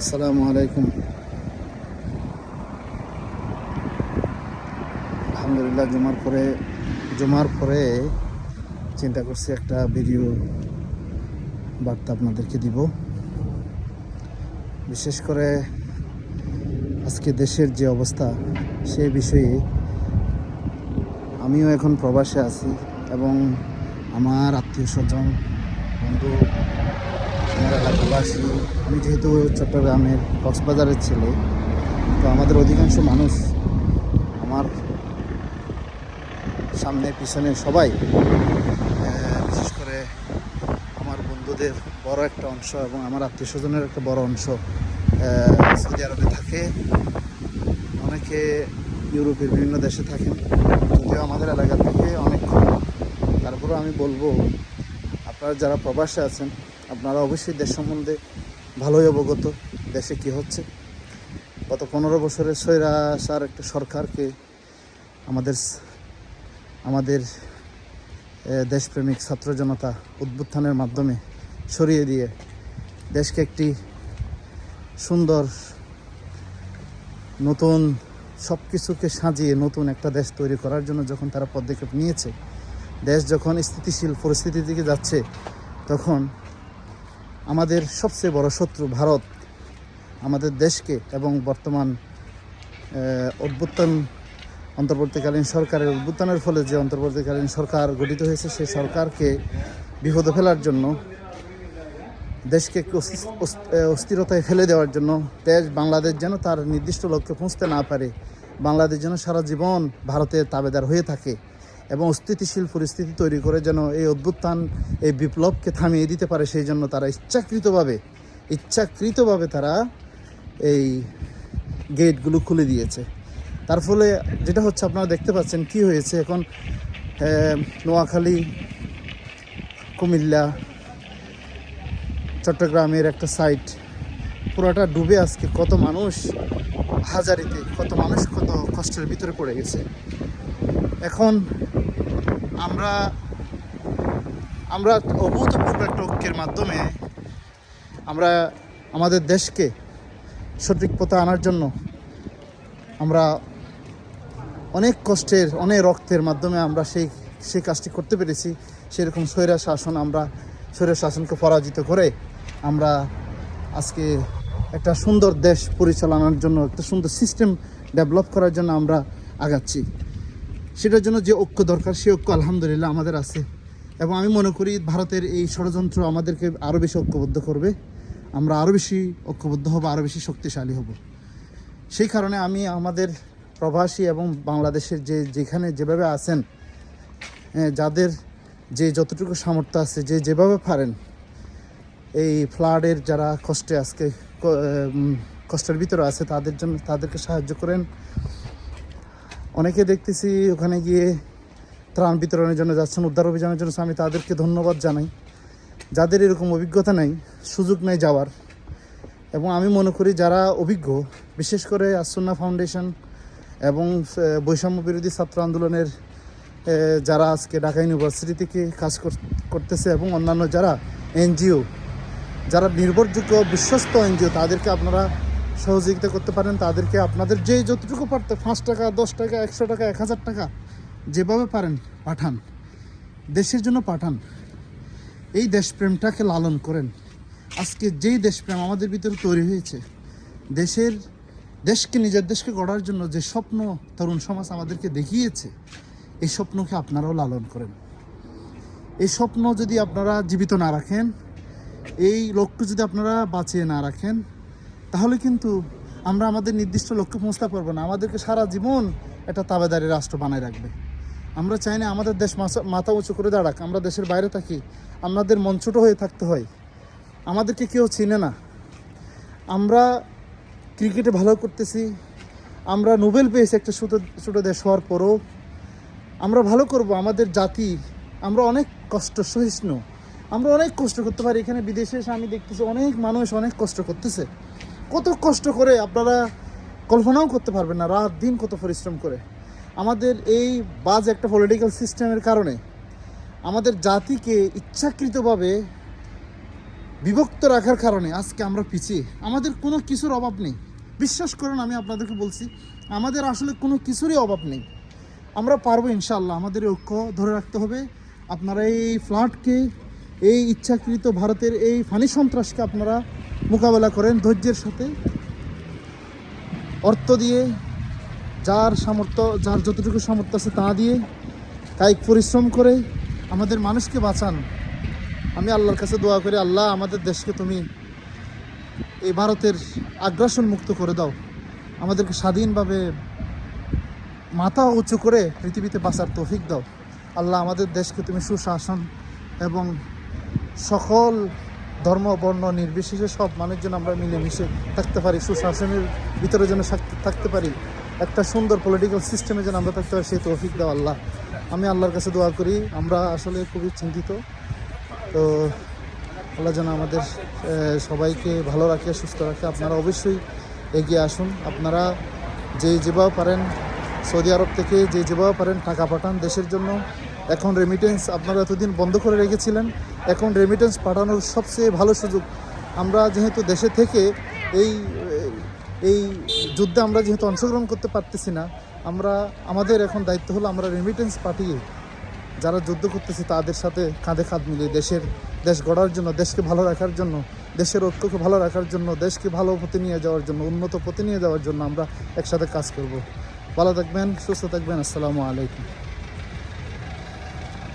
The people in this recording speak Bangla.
আসসালামু আলাইকুম। আলহামদুলিল্লাহ, জুমার পরে চিন্তা করছি একটা ভিডিও বার্তা আপনাদেরকে দিব। বিশেষ করে আজকে দেশের যে অবস্থা সে বিষয়ে আমিও এখন প্রবাসে আছি এবং আমার আত্মীয় স্বজন, বন্ধু, আমার এলাকাবাসী, আমি যেহেতু চট্টগ্রামের কক্সবাজারের ছেলে, তো আমাদের অধিকাংশ মানুষ আমার সামনে পিছনে সবাই, বিশেষ করে আমার বন্ধুদের বড় একটা অংশ এবং আমার আত্মীয় স্বজনের একটা বড় অংশ সৌদি আরবে থাকে। অনেকে ইউরোপের বিভিন্ন দেশে থাকেন, যদিও আমাদের এলাকা থেকে অনেক কম। তারপরেও আমি বলবো, আপনারা যারা প্রবাসে আছেন আপনারা অবশ্যই দেশ সম্বন্ধে ভালোই অবগত। দেশে কি হচ্ছে, গত 15 বছরের স্বৈরাচার একটা সরকারকে আমাদের দেশপ্রেমিক ছাত্র জনতা উদ্বুত্থানের মাধ্যমে সরিয়ে দিয়ে দেশকে একটি সুন্দর নতুন সব কিছুকে সাজিয়ে নতুন একটা দেশ তৈরি করার জন্য যখন তারা পদক্ষেপ নিয়েছে, দেশ যখন স্থিতিশীল পরিস্থিতির দিকে যাচ্ছে, তখন আমাদের সবচেয়ে বড় শত্রু ভারত আমাদের দেশকে এবং বর্তমান অন্তর্বর্তীকালীন সরকারের উদ্বুত্থানের ফলে যে অন্তর্বর্তীকালীন সরকার গঠিত হয়েছে, সেই সরকারকে বিপদে ফেলার জন্য, দেশকে অস্থিরতায় ফেলে দেওয়ার জন্য, বাংলাদেশ যেন তার নির্দিষ্ট লক্ষ্যে পৌঁছতে না পারে, বাংলাদেশ যেন সারা জীবন ভারতের তাবেদার হয়ে থাকে এবং অস্থিতিশীল পরিস্থিতি তৈরি করে যেন এই অভ্যুত্থান, এই বিপ্লবকে থামিয়ে দিতে পারে, সেই জন্য তারা ইচ্ছাকৃতভাবে তারা এই গেটগুলো খুলে দিয়েছে। তার ফলে যেটা হচ্ছে, আপনারা দেখতে পাচ্ছেন কি হয়েছে এখন। নোয়াখালী, কুমিল্লা, চট্টগ্রামের একটা সাইট পুরোটা ডুবে আজকে কত মানুষ হাজারিতে, কত মানুষ কত কষ্টের ভিতরে পড়ে গেছে। এখন আমরা অভূতপূর্ব একটা ঐক্যের মাধ্যমে আমরা আমাদের দেশকে সঠিক পথে আনার জন্য আমরা অনেক কষ্টের, অনেক রক্তের মাধ্যমে আমরা সেই কাজটি করতে পেরেছি। সেরকম স্বৈর শাসনকে পরাজিত করে আমরা আজকে একটা সুন্দর দেশ পরিচালনার জন্য, একটা সুন্দর সিস্টেম ডেভেলপ করার জন্য আমরা আগাচ্ছি। সেটার জন্য যে ঐক্য দরকার, সেই ঐক্য আলহামদুলিল্লাহ আমাদের আছে এবং আমি মনে করি ভারতের এই ষড়যন্ত্র আমাদেরকে আরও বেশি ঐক্যবদ্ধ করবে। আমরা আরও বেশি ঐক্যবদ্ধ হব, আরও বেশি শক্তিশালী হব। সেই কারণে আমি আমাদের প্রবাসী এবং বাংলাদেশের যেখানে যেভাবে আছেন, যাদের যতটুকু সামর্থ্য আছে, যেভাবে পারেন, এই ফ্লাডের যারা কষ্টের ভিতরে আছে তাদেরকে সাহায্য করেন। অনেকে দেখতেছি ওখানে গিয়ে ত্রাণ বিতরণের জন্য যাচ্ছেন, উদ্ধার অভিযানের জন্য। আমি তাদেরকে ধন্যবাদ জানাই। যাদের এরকম অভিজ্ঞতা নেই, সুযোগ নেই যাওয়ার, এবং আমি মনে করি যারা অভিজ্ঞ, বিশেষ করে আসুন্না ফাউন্ডেশন এবং বৈষম্য বিরোধী ছাত্র আন্দোলনের যারা আজকে ঢাকা ইউনিভার্সিটি থেকে কাজ করতেছে এবং অন্যান্য যারা এনজিও, যারা নির্ভরযোগ্য বিশ্বস্ত এনজিও, তাদেরকে আপনারা সহযোগিতা করতে পারেন। তাদেরকে আপনাদের যতটুকু পারতে, 5 টাকা, 10 টাকা, 100 টাকা, 1000 টাকা, যেভাবে পারেন পাঠান, দেশের জন্য পাঠান। এই দেশপ্রেমটাকে লালন করেন। আজকে যেই দেশপ্রেম আমাদের ভিতরে তৈরি হয়েছে, নিজের দেশকে গড়ার জন্য যে স্বপ্ন তরুণ সমাজ আমাদেরকে দেখিয়েছে, এই স্বপ্নকে আপনারাও লালন করেন। এই স্বপ্ন যদি আপনারা জীবিত না রাখেন, এই লক্ষ্য যদি আপনারা বাঁচিয়ে না রাখেন, তাহলে কিন্তু আমরা আমাদের নির্দিষ্ট লক্ষ্যে পৌঁছতে পারবো না। আমাদেরকে সারা জীবন একটা তাবেদারি রাষ্ট্র বানায় রাখবে। আমরা চাই না আমাদের দেশ মাথা উঁচু করে দাঁড়াক। আমরা দেশের বাইরে থাকি, আমাদের মন ছোটো হয়ে থাকতে হয়, আমাদেরকে কেউ চিনে না। আমরা ক্রিকেটে ভালো করতেছি, আমরা নোবেল পেয়েছি একটা ছোটো দেশ হওয়ার পরও আমরা ভালো করব। আমাদের জাতি, আমরা অনেক কষ্ট সহিষ্ণু, আমরা অনেক কষ্ট করতে পারি। এখানে বিদেশে এসে আমি দেখতেছি অনেক মানুষ অনেক কষ্ট করতেছে। কত কষ্ট করে আপনারা কল্পনাও করতে পারবেন না, রাত দিন কত পরিশ্রম করে। আমাদের এই বাজে একটা পলিটিক্যাল সিস্টেমের কারণে আমাদের জাতিকে ইচ্ছাকৃতভাবে বিভক্ত রাখার কারণে আজকে আমরা পিছিয়ে। আমাদের কোনো কিছুর অভাব নেই, বিশ্বাস করুন, আমি আপনাদেরকে বলছি আমাদের আসলে কোনো কিছুরই অভাব নেই। আমরা পারবো ইনশাআল্লাহ। আমাদের এই ঐক্য ধরে রাখতে হবে। আপনারা এই ফ্লাডকে, এই ইচ্ছাকৃত ভারতের এই ফানি সন্ত্রাসকে আপনারা মোকাবেলা করেন ধৈর্যের সাথে, অর্থ দিয়ে, যার সামর্থ্য, যার যতটুকু সামর্থ্য আছে তা দিয়ে, কায়িক পরিশ্রম করে আমাদের মানুষকে বাঁচান। আমি আল্লাহর কাছে দোয়া করি, আল্লাহ আমাদের দেশকে তুমি এই ভারতের আগ্রাসন মুক্ত করে দাও, আমাদেরকে স্বাধীনভাবে মাথা উঁচু করে পৃথিবীতে বাঁচার তৌফিক দাও। আল্লাহ আমাদের দেশকে তুমি সুশাসন এবং সকল ধর্ম বর্ণ নির্বিশেষে সব মানুষ যেন আমরা মিলেমিশে থাকতে পারি, সুশাসনের ভিতরে যেন থাকতে পারি, একটা সুন্দর পলিটিক্যাল সিস্টেমে যেন আমরা থাকতে পারি, সেই তৌফিক দাও আল্লাহ। আমি আল্লাহর কাছে দোয়া করি। আমরা আসলে খুবই চিন্তিত। তো আল্লাহ যেন আমাদের সবাইকে ভালো রাখে, সুস্থ রাখে। আপনারা অবশ্যই এগিয়ে আসুন। আপনারা যেভাবে পারেন সৌদি আরব থেকে যেভাবে পারেন টাকা পাঠান দেশের জন্য। এখন রেমিটেন্স আপনারা এতদিন বন্ধ করে রেখেছিলেন, এখন রেমিটেন্স পাঠানোর সবচেয়ে ভালো সুযোগ। আমরা যেহেতু দেশে থেকে এই যুদ্ধে আমরা যেহেতু অংশগ্রহণ করতে পারতেছি না, আমাদের এখন দায়িত্ব হলো আমরা রেমিটেন্স পাঠিয়ে যারা যুদ্ধ করতেছে তাদের সাথে কাঁধে কাঁধ মিলিয়ে দেশ গড়ার জন্য, দেশকে ভালো রাখার জন্য, দেশের ঐক্যকে ভালো রাখার জন্য, দেশকে ভালো পথে নিয়ে যাওয়ার জন্য, উন্নত পথে নিয়ে যাওয়ার জন্য আমরা একসাথে কাজ করব। ভালো থাকবেন, সুস্থ থাকবেন। আসসালামু আলাইকুম।